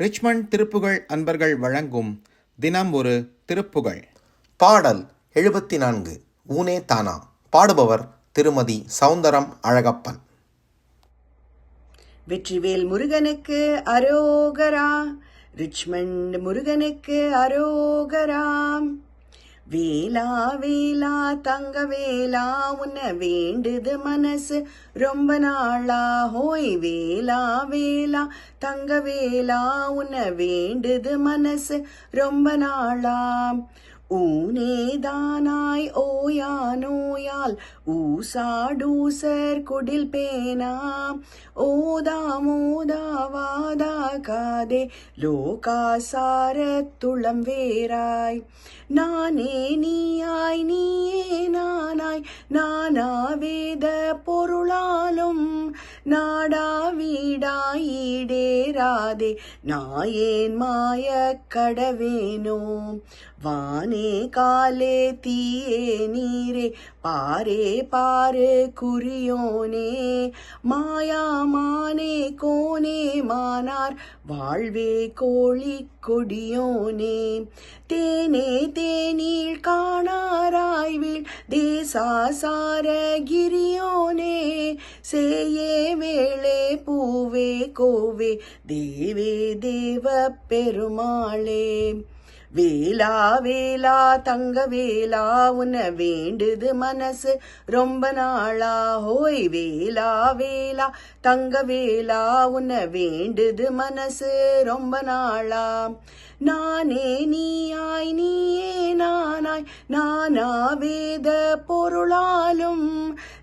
Richmond Thiruppugazh அன்பர்கள் வழங்கும் தினம் ஒரு திருப்புகழ். பாடல் 74 ஊனே தானா. பாடுபவர் திருமதி சௌந்தரம் அழகப்பன். வெற்றிவேல் முருகனுக்கு அரோகரா, ரிச்மண்ட் முருகனுக்கு அரோகரா. வேலா வேலா தங்க வேலா, உன்னை வேண்டுது மனசு ரொம்ப நாளா. ஹோய் வேலா வேலா தங்க வேலா, உன்னை வேண்டுது மனசு ரொம்ப நாளா. ஊனேதானாய் ஓயா நோயால் ஊசாடூசர் குடில் பேனா. ஓதா மோதா வாதா காதே லோகாசாரத்துளம் வேராய். நானே நீயாய் நீயே நானாய், நானா வேத பொருளாலும் நாடா வீடாய் ஈடேராதே நாயேன் மாய கடவேனோ. வானே காலே தீயே நீரே பாரே பாரு குறியோனே. மாயாமானே கோனே மானார் வாழ்வே கோழி கொடியோனே. தேனே தேனீள் காணாராய்வில் தேசாசார கிரியோனே. சேயே வேளே பூவே கோவே தேவே தேவ பெருமாளே. வேலா வேலா தங்க வேலா, உன்னை வேண்டுது மனசு ரொம்ப நாளா. ஹோய் வேலா வேலா தங்க வேலா, உன்னை வேண்டுது மனசு ரொம்ப நாளா. நானே நீயாய் நீயே நானாய், நானா வேத பொருளாலும்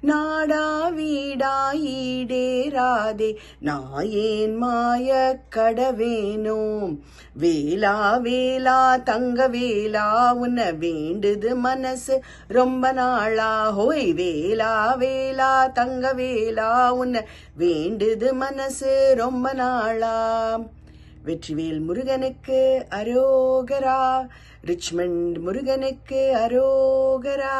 நாடா வீடாய் ஈடேராதே நாயேன் மாய கடவேனோ. வேலா வேலா தங்க வேலா, உன்னை வேண்டுது மனசு ரொம்ப நாளா. ஹோய் வேலா வேலா தங்க வேலா, உன்னை வேண்டுது மனசு ரொம்ப நாளா. வெற்றிவேல் முருகனுக்கு அரோகரா, ரிச்மண்ட் முருகனுக்கு அரோகரா.